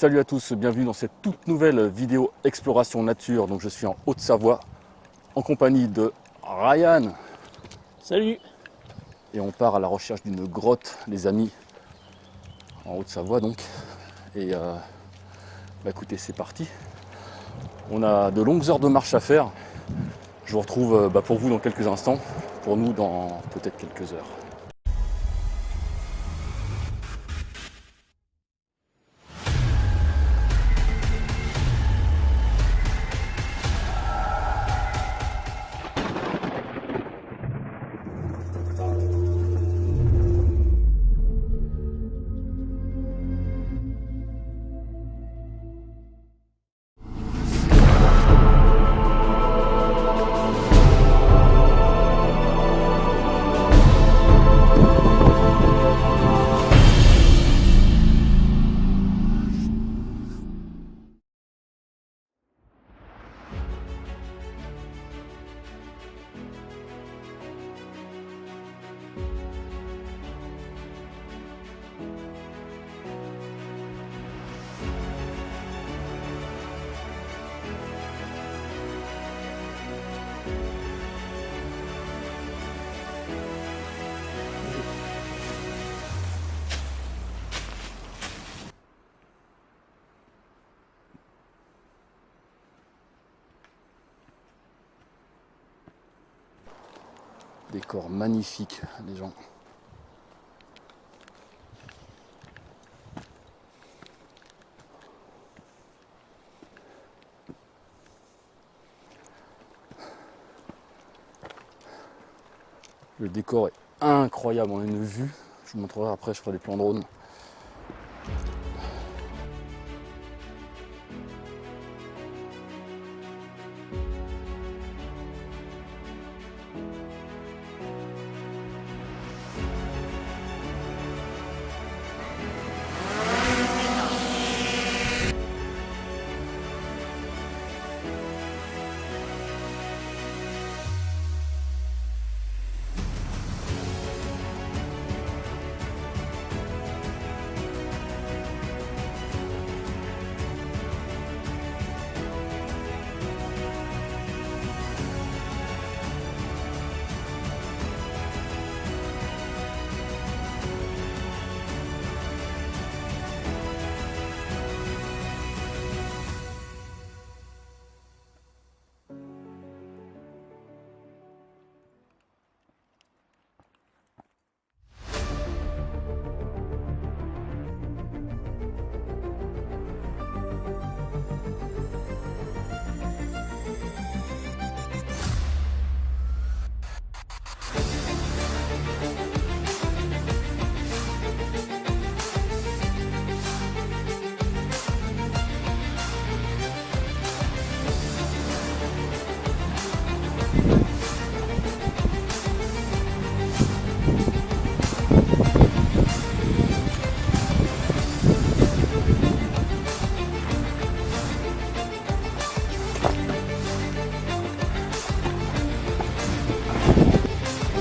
Salut à tous, bienvenue dans cette toute nouvelle vidéo exploration nature. Donc je suis en Haute-Savoie en compagnie de Ryan. Salut. Et on part à la recherche d'une grotte, les amis, en Haute-Savoie donc. Et écoutez, c'est parti. On a de longues heures de marche à faire. Je vous retrouve pour vous dans quelques instants, pour nous dans peut-être quelques heures. Décor magnifique, les gens. Le décor est incroyable, on a une vue. Je vous montrerai après, je ferai des plans drone.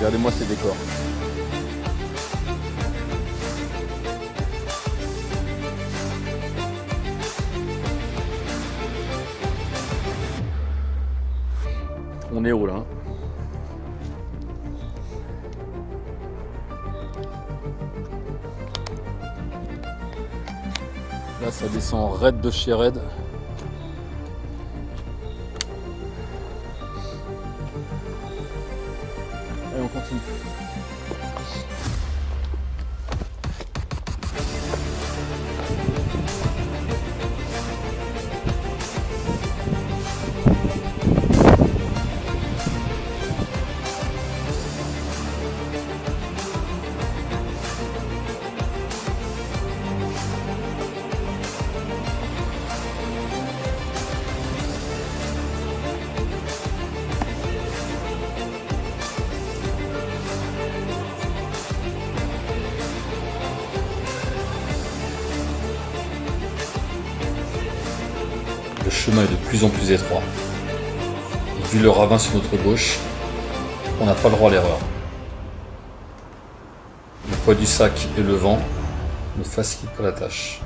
Regardez-moi ces décors. On est haut là. Là ça descend raide de chez raide. Allez, on continue. Le chemin est de plus en plus étroit. Et vu le ravin sur notre gauche, on n'a pas le droit à l'erreur. Le poids du sac et le vent ne facilite pas la tâche.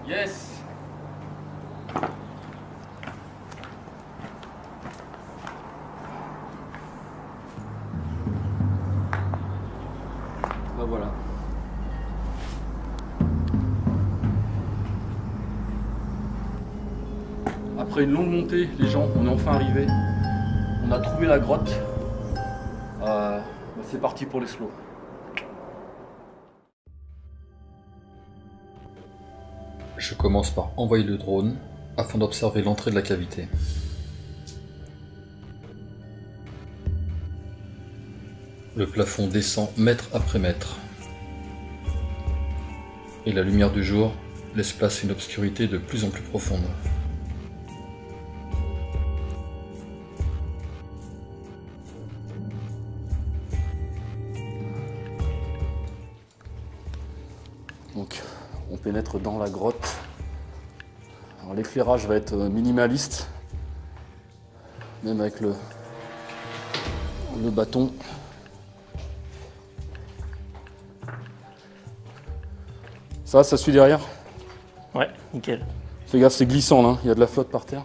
Yes. Bah voilà. Après une longue montée, les gens, on est enfin arrivé. On a trouvé la grotte. C'est parti pour les slows. Je commence par envoyer le drone afin d'observer l'entrée de la cavité. Le plafond descend mètre après mètre. Et la lumière du jour laisse place à une obscurité de plus en plus profonde. Donc on pénètre dans la grotte. Alors l'éclairage va être minimaliste, même avec le bâton. Ça suit derrière? Ouais, nickel. Fais gaffe, c'est glissant là, il y a de la flotte par terre.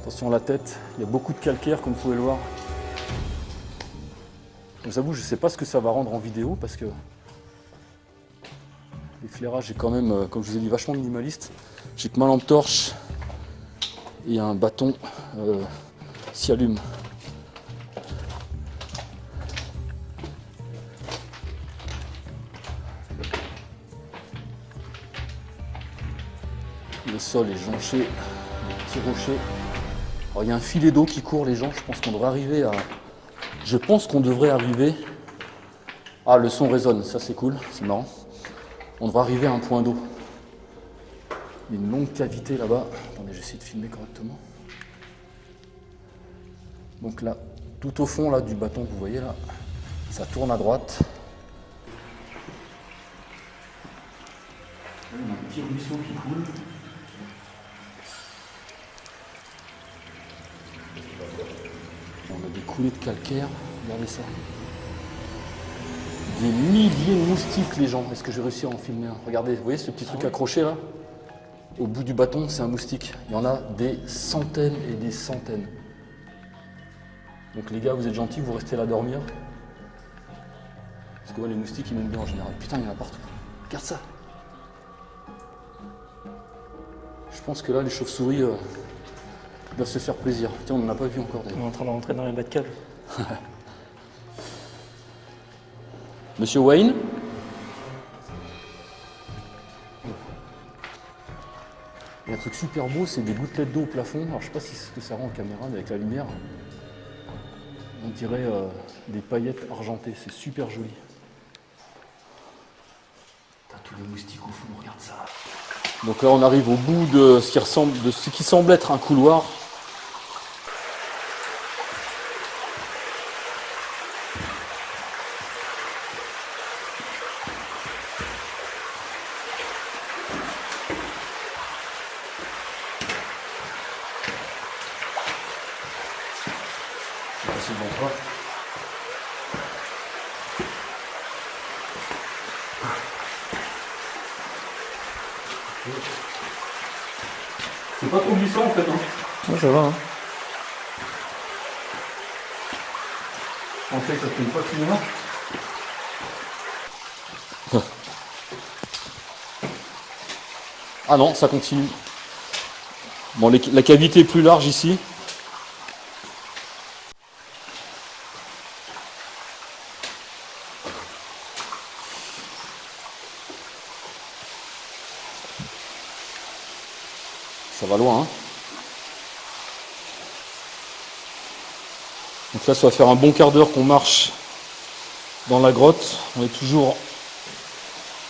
Attention à la tête, il y a beaucoup de calcaire comme vous pouvez le voir. Je vous avoue, je ne sais pas ce que ça va rendre en vidéo parce que l'éclairage est quand même, comme je vous ai dit, vachement minimaliste. J'ai que ma lampe torche et un bâton s'y allume. Le sol est jonché de petits rochers. Alors, il y a un filet d'eau qui court, les gens. Je pense qu'on devrait arriver à. Je pense qu'on devrait arriver. Ah, le son résonne, ça c'est cool, c'est marrant. On devrait arriver à un point d'eau. Il y a une longue cavité là-bas. Attendez, j'essaie de filmer correctement. Donc là, tout au fond là, du bâton que vous voyez là, ça tourne à droite. Là, il y a un petit ruisseau qui coule. On a des coulées de calcaire, regardez ça. Des milliers de moustiques, les gens. Est-ce que je vais réussir à en filmer un? Regardez, vous voyez ce petit truc accroché là? Au bout du bâton, c'est un moustique. Il y en a des centaines et des centaines. Donc les gars, vous êtes gentils, vous restez là dormir. Parce que ouais, les moustiques, ils m'aiment bien en général. Putain, il y en a partout. Regarde ça. Je pense que là, les chauves-souris doivent se faire plaisir. Tiens, on n'en a pas vu encore On d'ailleurs. est en train de rentrer dans les bas de cave. Monsieur Wayne? Il y a un truc super beau, c'est des gouttelettes d'eau au plafond. Alors je sais pas si c'est ce que ça rend en caméra, mais avec la lumière, on dirait des paillettes argentées. C'est super joli. T'as tous les moustiques au fond, regarde ça. Donc là on arrive au bout de ce qui semble être un couloir. C'est bon quoi. C'est pas trop glissant en fait. Ouais, ça va, hein. Je pensais que ça fait une fois qu'il marche. Ah non, ça continue. Bon, la cavité est plus large ici. Ça va loin, hein. Donc là, ça va faire un bon quart d'heure qu'on marche dans la grotte. On est toujours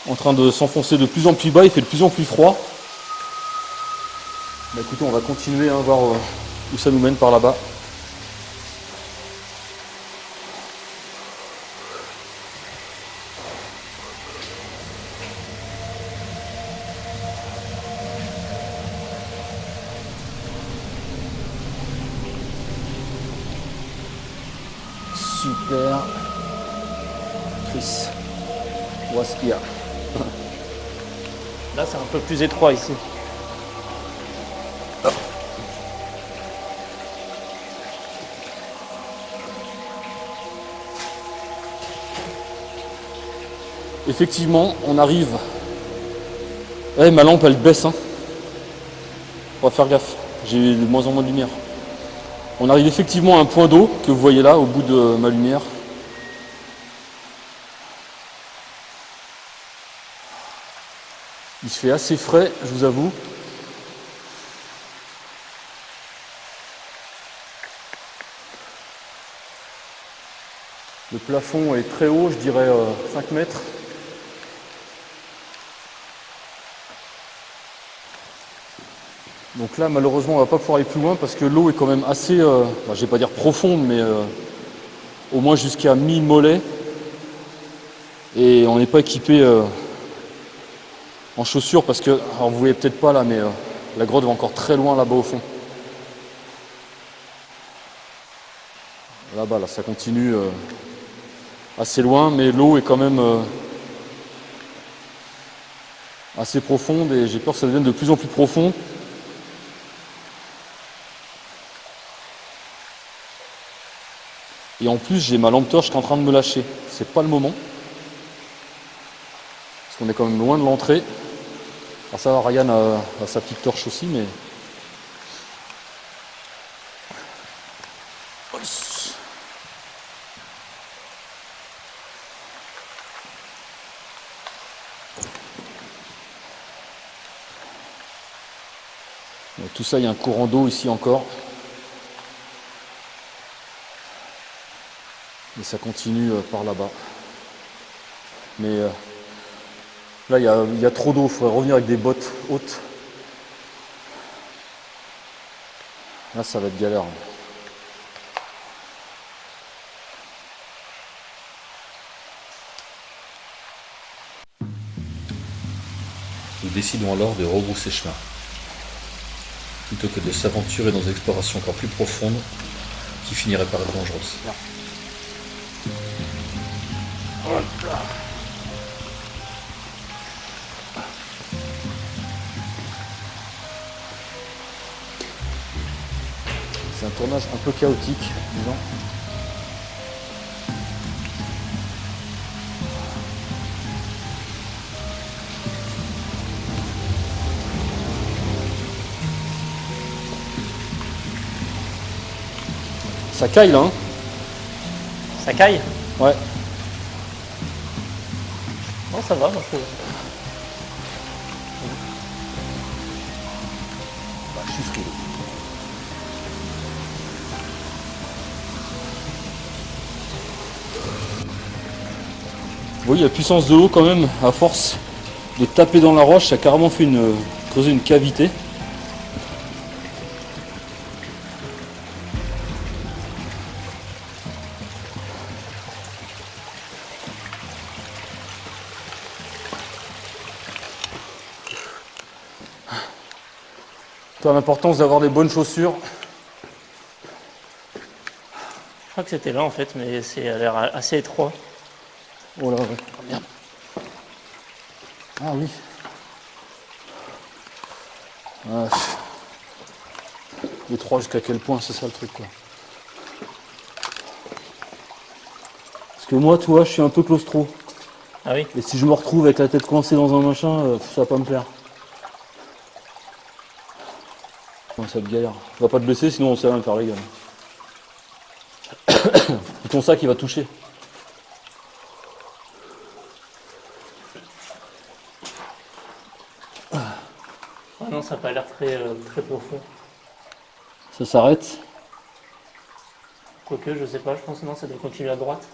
en train de s'enfoncer de plus en plus bas. Il fait de plus en plus froid. Bah écoutez, on va continuer à voir où ça nous mène par là-bas. Super. Chris, vois ce qu'il y a. Là, c'est un peu plus étroit ici. Effectivement, on arrive. Ouais, ma lampe elle baisse, hein. On va faire gaffe. J'ai de moins en moins de lumière. On arrive effectivement à un point d'eau que vous voyez là au bout de ma lumière. Il se fait assez frais, je vous avoue. Le plafond est très haut, je dirais 5 mètres. Donc là, malheureusement, on va pas pouvoir aller plus loin parce que l'eau est quand même assez, je vais pas dire profonde, mais au moins jusqu'à mi-mollet. Et on n'est pas équipé en chaussures parce que, alors vous voyez peut-être pas là, mais la grotte va encore très loin là-bas au fond. Là-bas, là, ça continue assez loin, mais l'eau est quand même assez profonde et j'ai peur que ça devienne de plus en plus profond. Et en plus, j'ai ma lampe torche qui est en train de me lâcher. C'est pas le moment. Parce qu'on est quand même loin de l'entrée. Alors ça, Ryan a sa petite torche aussi, mais... Donc, tout ça, il y a un courant d'eau ici encore. Et ça continue par là-bas. Mais là, il y a trop d'eau. Il faudrait revenir avec des bottes hautes. Là, ça va être galère. Nous décidons alors de rebrousser chemin. Plutôt que de s'aventurer dans des explorations encore plus profondes qui finiraient par être dangereuses. C'est un tournage un peu chaotique, disons. Ça caille là, hein? Ça caille? Ouais. Non, ça va, moi je trouve. Je suis frileux. Vous voyez la puissance de l'eau quand même, à force de taper dans la roche, ça a carrément fait creuser une cavité. L'importance d'avoir des bonnes chaussures. Je crois que c'était là en fait, mais c'est à l'air assez étroit. Oh là, ouais. Oh, merde. Ah oui. Étroit jusqu'à quel point, c'est ça le truc quoi. Parce que moi, tu vois, je suis un peu claustro. Ah oui? Et si je me retrouve avec la tête coincée dans un machin, ça va pas me plaire. Ouais, ça va être galère. On va pas te blesser, sinon on sait rien faire les gars. C'est ton sac qui va toucher. Ah Non, ça n'a pas l'air très profond. Ça s'arrête. Quoique, je sais pas, je pense que non, ça doit continuer à droite.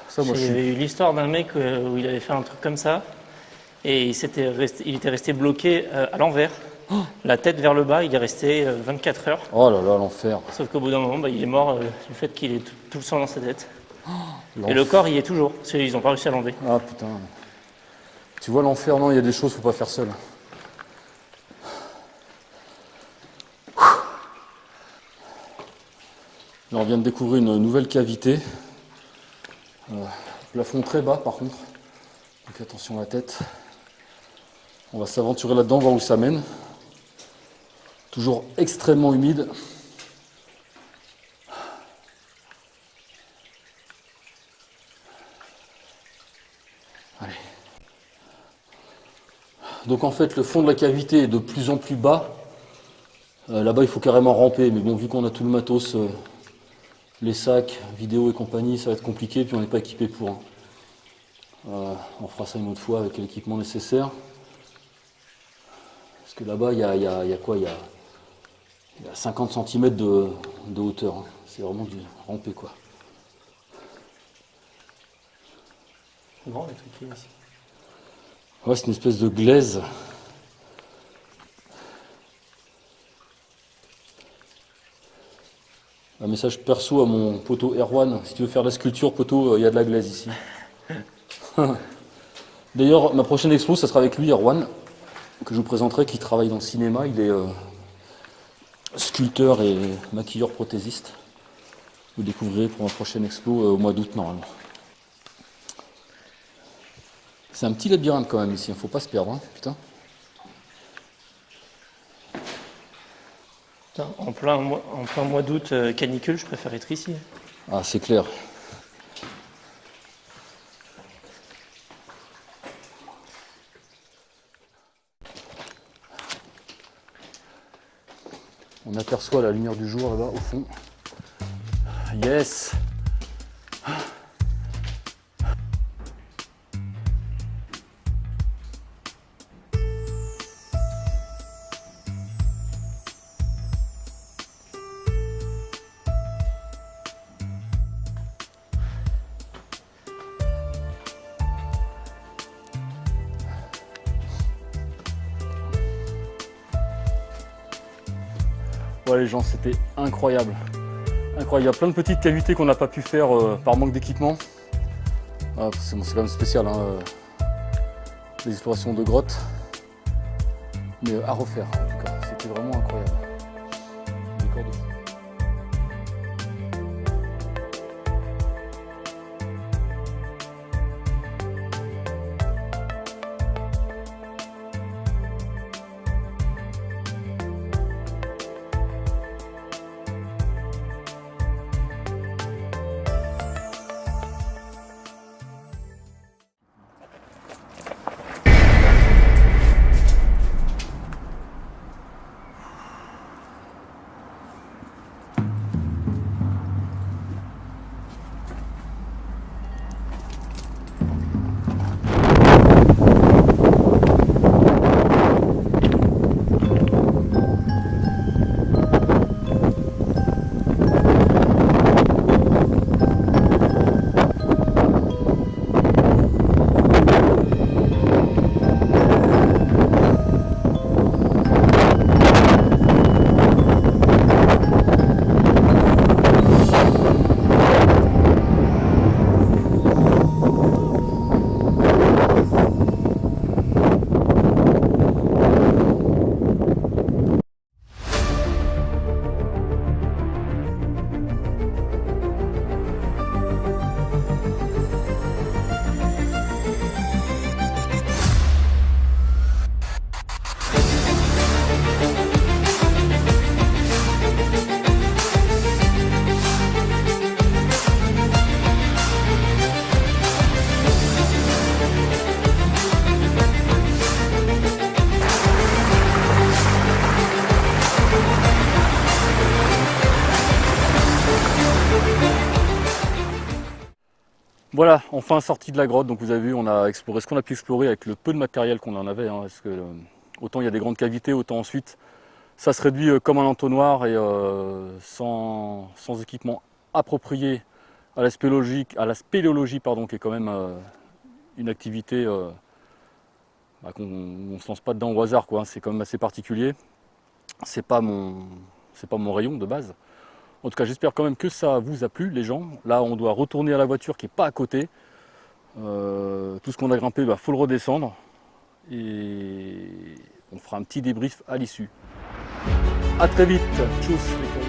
Ça, moi, Il y avait eu l'histoire d'un mec où il avait fait un truc comme ça et il était resté bloqué à l'envers, la tête vers le bas, il est resté 24 heures. Oh là là, l'enfer. Sauf qu'au bout d'un moment, il est mort du fait qu'il ait tout le sang dans sa tête. Et le L'enfer. corps, il y est toujours, parce qu'ils n'ont pas réussi à l'enlever. Ah putain. Tu vois l'enfer, non, il y a des choses qu'il ne faut pas faire seul. Là, on vient de découvrir une nouvelle cavité. Plafond très bas par contre. Donc attention à la tête. On va s'aventurer là-dedans, voir où ça mène. Toujours extrêmement humide. Allez. Donc en fait, le fond de la cavité est de plus en plus bas. Là-bas, il faut carrément ramper. Mais bon, vu qu'on a tout le matos, les sacs, vidéo et compagnie, ça va être compliqué. Puis on n'est pas équipé pour. Hein. On fera ça une autre fois avec l'équipement nécessaire. Parce que là-bas, il y a quoi? Il y a 50 cm de hauteur. Hein. C'est vraiment du ramper, quoi. C'est grand le truc qui est ici. Ouais, c'est une espèce de glaise. Un message perso à mon poteau Erwan. Si tu veux faire de la sculpture, poteau, il y a de la glaise ici. D'ailleurs, ma prochaine expo, ça sera avec lui, Erwan, que je vous présenterai, qui travaille dans le cinéma. Il est sculpteur et maquilleur prothésiste. Vous découvrirez pour ma prochaine expo au mois d'août, normalement. C'est un petit labyrinthe quand même ici, il ne faut pas se perdre, hein, putain. Putain, en plein mois d'août, canicule, je préfère être ici. Ah, c'est clair. On aperçoit la lumière du jour là-bas au fond. Yes! Ouais les gens, c'était incroyable. Incroyable. Il y a plein de petites cavités qu'on n'a pas pu faire par manque d'équipement. Ah, c'est quand même spécial, hein, les explorations de grottes. Mais à refaire en tout cas, c'était vraiment incroyable. Décor de fou. Voilà, enfin sorti de la grotte. Donc vous avez vu, on a exploré ce qu'on a pu explorer avec le peu de matériel qu'on en avait. Hein, parce que autant il y a des grandes cavités, autant ensuite ça se réduit comme un entonnoir et sans équipement approprié à la spéléologie pardon, qui est quand même une activité qu'on ne se lance pas dedans au hasard, quoi. C'est quand même assez particulier. C'est pas mon rayon de base. En tout cas, j'espère quand même que ça vous a plu, les gens. Là, on doit retourner à la voiture qui n'est pas à côté. Tout ce qu'on a grimpé, faut le redescendre. Et on fera un petit débrief à l'issue. A très vite. Tchuss les